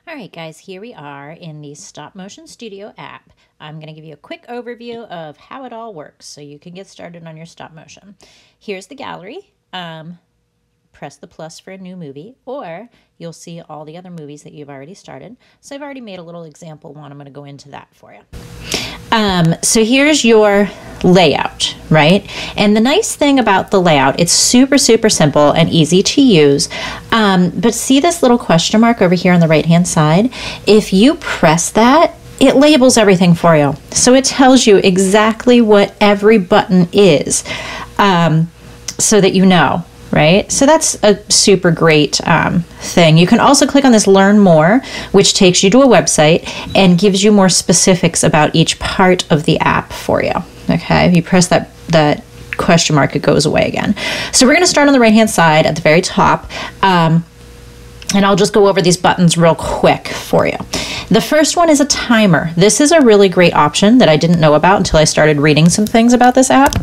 All right, guys, here we are in the Stop Motion Studio app. I'm going to give you a quick overview of how it all works so you can get started on your stop motion. Here's the gallery. Press the plus for a new movie, or you'll see all the other movies that you've already started. So I've already made a little example one. I'm going to go into that for you. So here's your layout, right? And the nice thing about the layout, it's super, super simple and easy to use. But see this little question mark over here on the right-hand side? If you press that, it labels everything for you. So it tells you exactly what every button is, so that you know. Right? So that's a super great thing. You can also click on this Learn More, which takes you to a website and gives you more specifics about each part of the app for you. Okay, if you press that question mark, it goes away again. So we're going to start on the right-hand side at the very top. And I'll just go over these buttons real quick for you. The first one is a timer. This is a really great option that I didn't know about until I started reading some things about this app.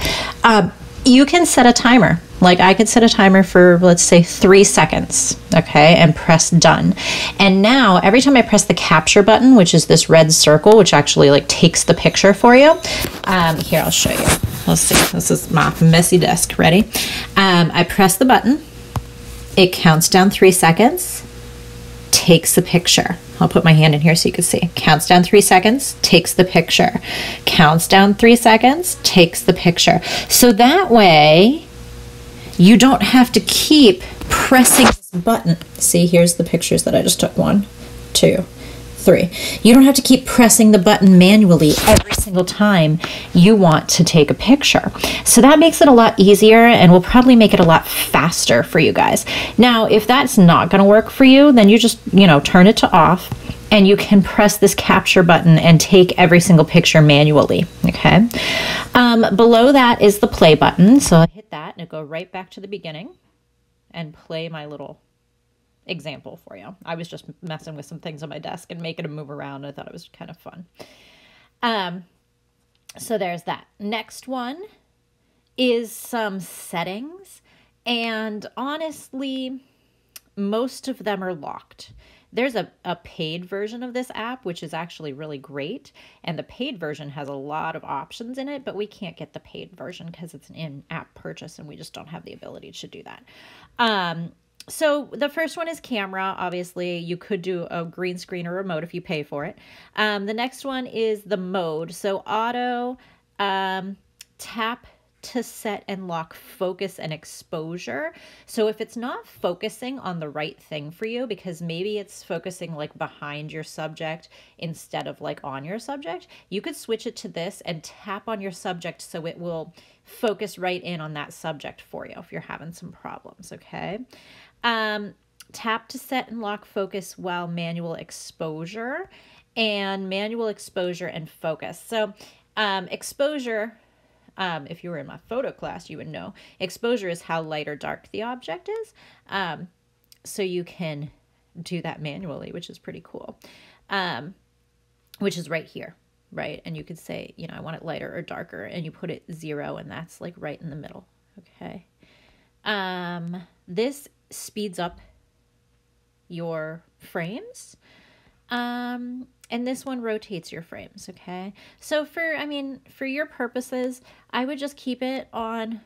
You can set a timer. Like I could set a timer for, let's say, 3 seconds, okay, and press done. And now every time I press the capture button, which is this red circle, which actually like takes the picture for you. Here, I'll show you. Let's see, this is my messy desk. Ready? I press the button. It counts down 3 seconds, takes the picture. I'll put my hand in here so you can see. Counts down 3 seconds, takes the picture. Counts down 3 seconds, takes the picture. So that way, you don't have to keep pressing this button. See, here's the pictures that I just took. 1, 2, 3. You don't have to keep pressing the button manually every single time you want to take a picture. So that makes it a lot easier and will probably make it a lot faster for you guys. Now, if that's not going to work for you, then you just, turn it to off and you can press this capture button and take every single picture manually, okay? Below that is the play button. So I hit that and it'll go right back to the beginning and play my little example for you. I was just messing with some things on my desk and making them move around. I thought it was kind of fun. So there's that. Next one is some settings. And honestly, most of them are locked. There's a paid version of this app, which is actually really great. And the paid version has a lot of options in it, but we can't get the paid version because it's an in-app purchase and we just don't have the ability to do that. So the first one is camera. Obviously, you could do a green screen or remote if you pay for it. The next one is the mode. So auto, tap to set and lock focus and exposure. So if it's not focusing on the right thing for you, because maybe it's focusing like behind your subject instead of like on your subject, you could switch it to this and tap on your subject so it will focus right in on that subject for you if you're having some problems, okay? Tap to set and lock focus while manual exposure, and manual exposure and focus. So exposure, if you were in my photo class, you would know exposure is how light or dark the object is. So you can do that manually, which is pretty cool, which is right here, right? And you could say, I want it lighter or darker, and you put it 0, and that's like right in the middle, okay? This speeds up your frames. And this one rotates your frames, okay? So for your purposes, I would just keep it on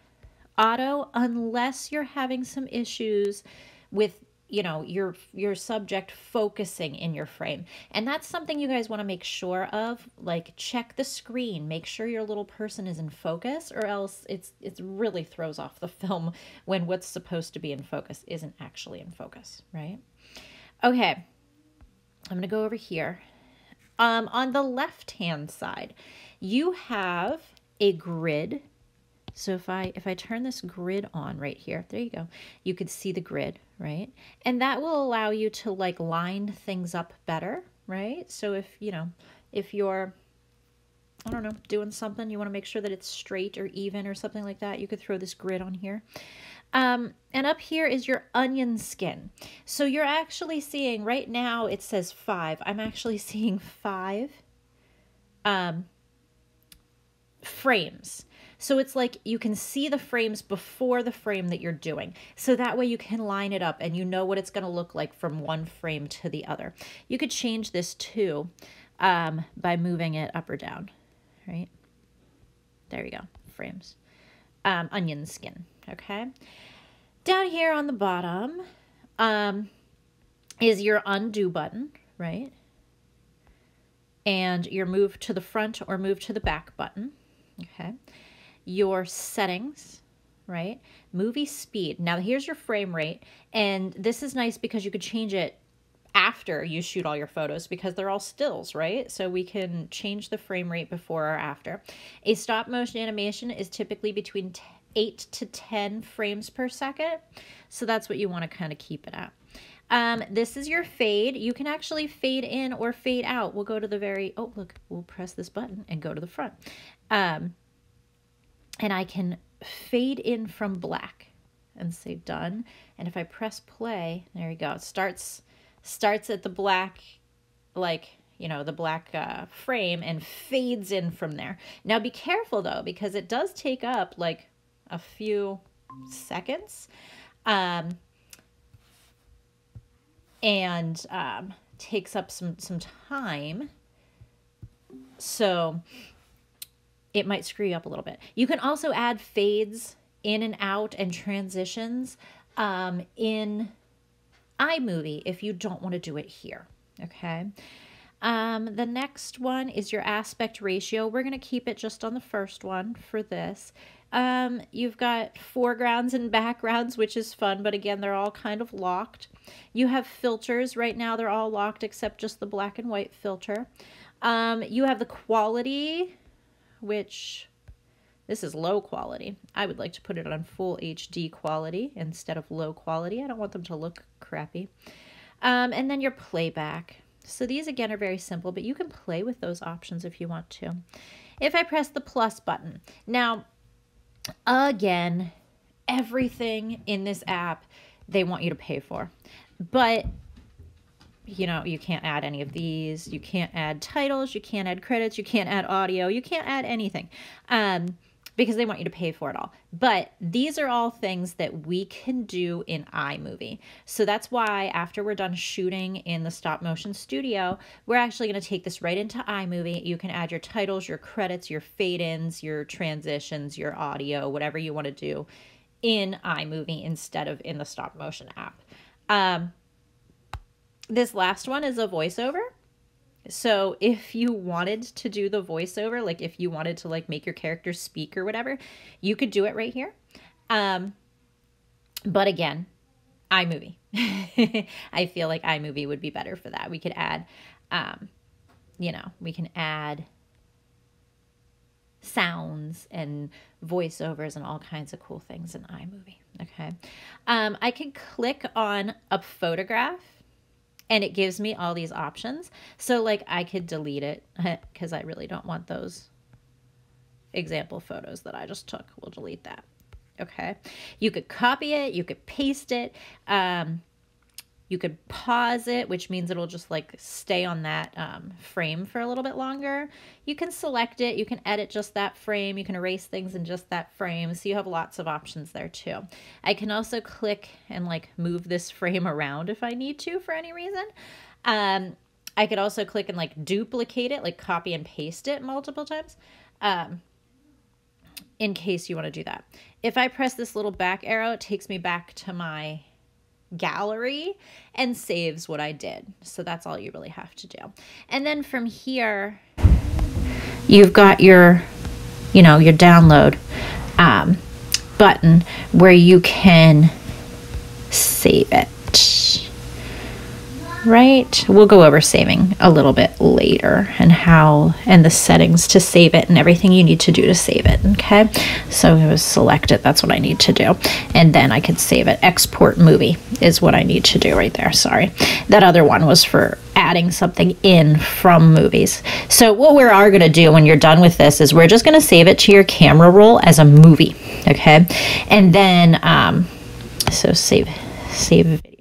auto unless you're having some issues with, your subject focusing in your frame. And that's something you guys want to make sure of, like check the screen, make sure your little person is in focus, or else it really throws off the film when what's supposed to be in focus isn't actually in focus, right? Okay, I'm going to go over here. On the left-hand side, you have a grid. So if I turn this grid on right here, there you go, you could see the grid, right? And that will allow you to like line things up better, right? So if you're, I don't know, doing something, you want to make sure that it's straight or even or something like that, you could throw this grid on here. And up here is your onion skin. So you're actually seeing, right now it says 5. I'm actually seeing 5 frames. So it's like you can see the frames before the frame that you're doing. So that way you can line it up and you know what it's going to look like from one frame to the other. You could change this too by moving it up or down, right? There you go, frames. Onion skin, okay? Down here on the bottom is your undo button, right? And your move to the front or move to the back button, okay? Your settings, right? Movie speed. Now here's your frame rate, and this is nice because you could change it after you shoot all your photos because they're all stills, right? So we can change the frame rate before or after. A stop motion animation is typically between 8 to 10 frames per second. So that's what you want to kind of keep it at. This is your fade. You can actually fade in or fade out. We'll go to the very, oh, look, we'll press this button and go to the front. And I can fade in from black and say done. And if I press play, there you go. It starts at the black, like, you know, the black frame and fades in from there. Now be careful though, because it does take up like a few seconds. And takes up some time, so it might screw you up a little bit. You can also add fades in and out and transitions in iMovie if you don't want to do it here, okay? The next one is your aspect ratio. We're going to keep it just on the first one for this. You've got foregrounds and backgrounds, which is fun, but again, they're all kind of locked. You have filters. Right now, they're all locked except just the black and white filter. You have the quality, which this is low quality. I would like to put it on full HD quality instead of low quality. I don't want them to look crappy. And then your playback. So these again are very simple, but you can play with those options if you want to. If I press the plus button, now again, everything in this app they want you to pay for, but you know, you can't add any of these. You can't add titles, you can't add credits, you can't add audio, you can't add anything because they want you to pay for it all. But these are all things that we can do in iMovie. So that's why after we're done shooting in the stop motion studio, we're actually going to take this right into iMovie. You can add your titles, your credits, your fade-ins, your transitions, your audio, whatever you want to do in iMovie instead of in the stop motion app. This last one is a voiceover. So if you wanted to do the voiceover, like if you wanted to like make your character speak or whatever, you could do it right here. But again, iMovie. I feel like iMovie would be better for that. We could add, you know, we can add sounds and voiceovers and all kinds of cool things in iMovie. Okay. I can click on a photograph and it gives me all these options. So like I could delete it because I really don't want those example photos that I just took. We'll delete that. Okay. You could copy it. You could paste it. You could pause it, which means it'll just like stay on that frame for a little bit longer. You can select it. You can edit just that frame. You can erase things in just that frame. So you have lots of options there too. I can also click and like move this frame around if I need to for any reason. I could also click and like duplicate it, like copy and paste it multiple times in case you want to do that. If I press this little back arrow, it takes me back to my gallery and saves what I did. So that's all you really have to do. And then from here, you've got your, you know, your download button where you can save it. Right? We'll go over saving a little bit later and how and the settings to save it and everything you need to do to save it. Okay. So it was select it. That's what I need to do. And then I can save it. Export movie is what I need to do right there. Sorry. That other one was for adding something in from movies. So what we are going to do when you're done with this is we're just going to save it to your camera roll as a movie. Okay. And then, so save video.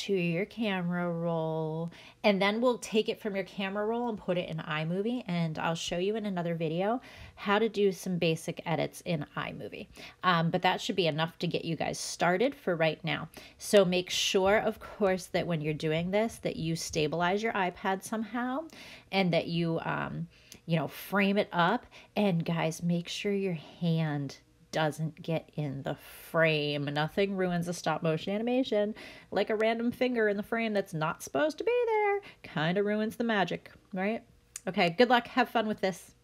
to your camera roll, and then we'll take it from your camera roll and put it in iMovie, and I'll show you in another video how to do some basic edits in iMovie. But that should be enough to get you guys started for right now. So make sure, of course, that when you're doing this, that you stabilize your iPad somehow, and that you, frame it up. And guys, make sure your hand doesn't get in the frame. Nothing ruins a stop motion animation like a random finger in the frame that's not supposed to be there. Kind of ruins the magic, right? Okay, good luck. Have fun with this.